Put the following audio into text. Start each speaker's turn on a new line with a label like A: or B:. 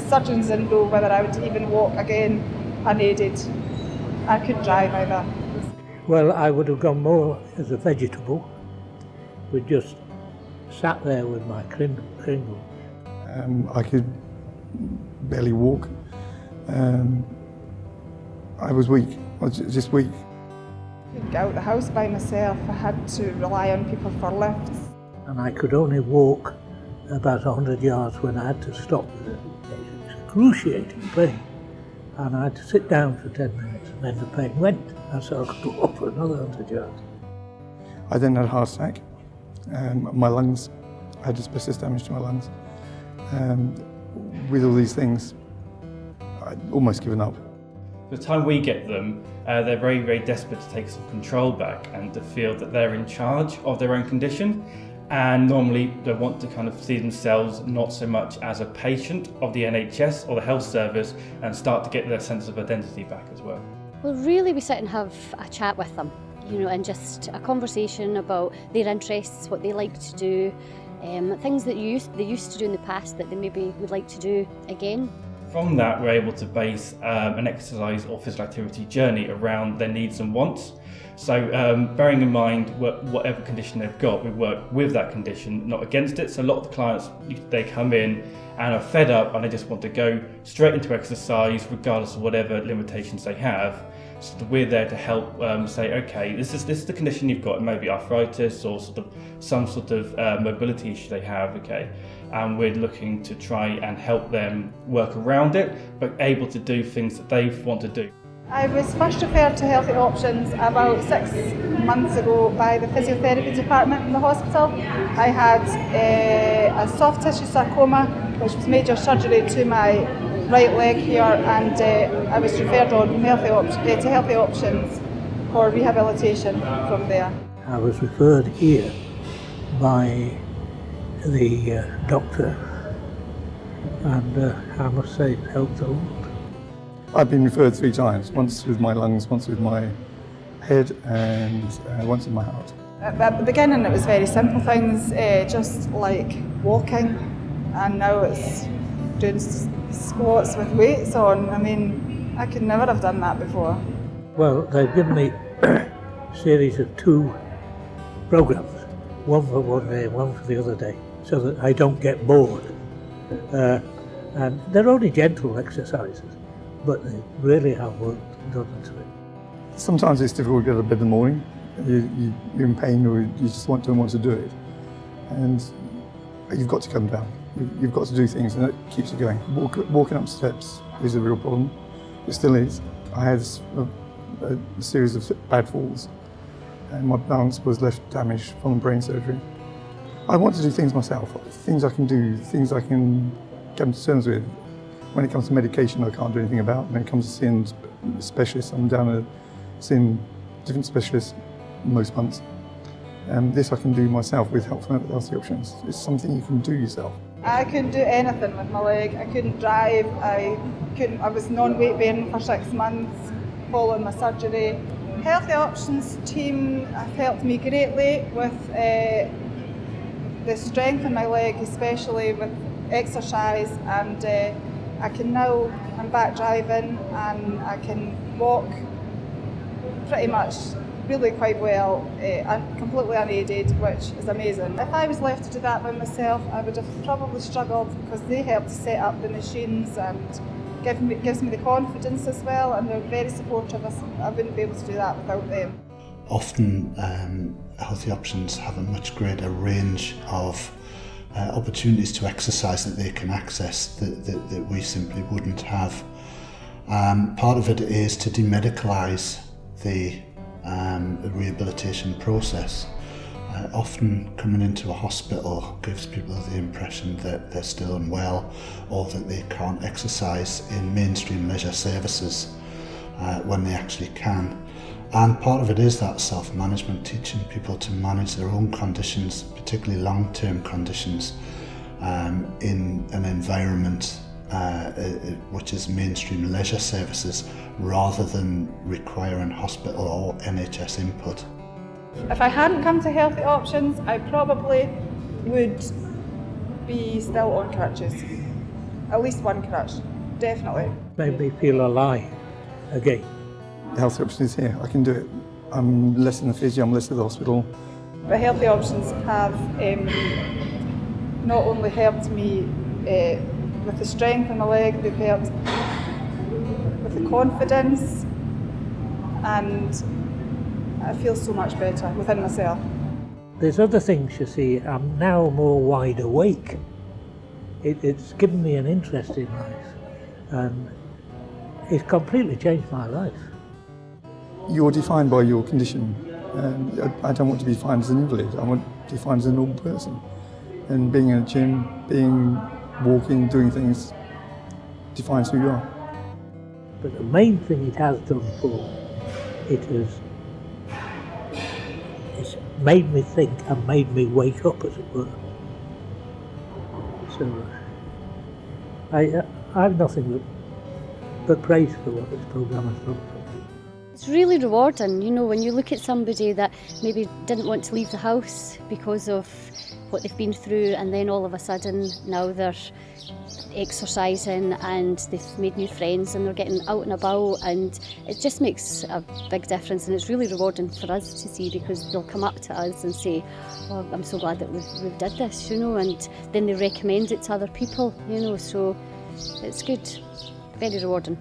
A: surgeons didn't know whether I would even walk again unaided. I couldn't drive either.
B: Well, I would have gone more as a vegetable. We just sat there with my Kringle.
C: I could barely walk. I was weak. I was just weak.
A: I couldn't get out the house by myself. I had to rely on people for lifts.
B: And I could only walk about 100 yards when I had to stop with excruciating pain. And I had to sit down for 10 minutes and then the pain went. And so I could walk for another 100 yards.
C: I then had a heart attack. My lungs, I had asbestos damage to my lungs. With all these things, I'd almost given up.
D: The time we get them, they're very, very desperate to take some control back and to feel that they're in charge of their own condition. And normally they want to kind of see themselves not so much as a patient of the NHS or the health service and start to get their sense of identity back as well.
E: Well, really we sit and have a chat with them, and just a conversation about their interests, what they like to do, things that they used to do in the past that they maybe would like to do again.
D: From that, we're able to base an exercise or physical activity journey around their needs and wants. So bearing in mind whatever condition they've got, we work with that condition, not against it. So a lot of the clients, they come in and are fed up and they just want to go straight into exercise regardless of whatever limitations they have. So we're there to help say, okay, this is the condition you've got, maybe arthritis or some sort of mobility issue they have, okay. And we're looking to try and help them work around it, but able to do things that they want to do.
A: I was first referred to Healthy Options about 6 months ago by the physiotherapy department in the hospital. I had a soft tissue sarcoma, which was major surgery to my right leg here, and I was referred on to Healthy Options for rehabilitation from there.
B: I was referred here by the doctor, and I must say it helped a lot.
C: I've been referred 3 times, once with my lungs, once with my head, and once with my heart.
A: At the beginning it was very simple things, just like walking, and now it's doing squats with weights on. I mean, I could never have done that before.
B: Well, they've given me a series of 2 programs, one for one day and one for the other day, so that I don't get bored. And they're only gentle exercises, but they really have work done into it.
C: Sometimes it's difficult to get out of bed in the morning. You're in pain or you just want to do it. And you've got to come down. You've got to do things, and it keeps you going. Walking up steps is a real problem. It still is. I had a series of bad falls, and my balance was left damaged from brain surgery. I want to do things myself, things I can do, things I can come to terms with. When it comes to medication, I can't do anything about. When it comes to seeing specialists, I'm down to seeing different specialists most months. This I can do myself with help from Healthy Options. It's something you can do yourself.
A: I couldn't do anything with my leg. I couldn't drive. I was non-weight bearing for 6 months following my surgery. Healthy Options team have helped me greatly with the strength in my leg, especially with exercise, and I'm back driving and I can walk pretty much really quite well, completely unaided, which is amazing. If I was left to do that by myself, I would have probably struggled, because they help to set up the machines and gives me the confidence as well, and they're very supportive. I wouldn't be able to do that without them.
F: Often Healthy Options have a much greater range of opportunities to exercise that they can access that we simply wouldn't have. Part of it is to demedicalise the rehabilitation process. Often coming into a hospital gives people the impression that they're still unwell or that they can't exercise in mainstream leisure services when they actually can. And part of it is that self-management, teaching people to manage their own conditions, particularly long-term conditions, in an environment which is mainstream leisure services, rather than requiring hospital or NHS input.
A: If I hadn't come to Healthy Options, I probably would be still on crutches. at least one crush, definitely.
B: Made me feel alive again.
C: The healthy option is here. I can do it. I'm less in the physio, I'm less at the hospital.
A: But healthy options have not only helped me with the strength in the leg, they've helped with the confidence, and I feel so much better within myself.
B: There's other things, you see. I'm now more wide awake. It's given me an interest in life, and it's completely changed my life.
C: You're defined by your condition. And I don't want to be defined as an invalid. I want to be defined as a normal person. And being in a gym, walking, doing things defines who you are.
B: But the main thing it has done for it's made me think and made me wake up, as it were. So I have nothing but praise for what this programme has done.
E: It's really rewarding, you know, when you look at somebody that maybe didn't want to leave the house because of what they've been through, and then all of a sudden now they're exercising and they've made new friends and they're getting out and about, and it just makes a big difference, and it's really rewarding for us to see, because they'll come up to us and say, oh, I'm so glad that we've did this, you know, and then they recommend it to other people, you know, so it's good, very rewarding.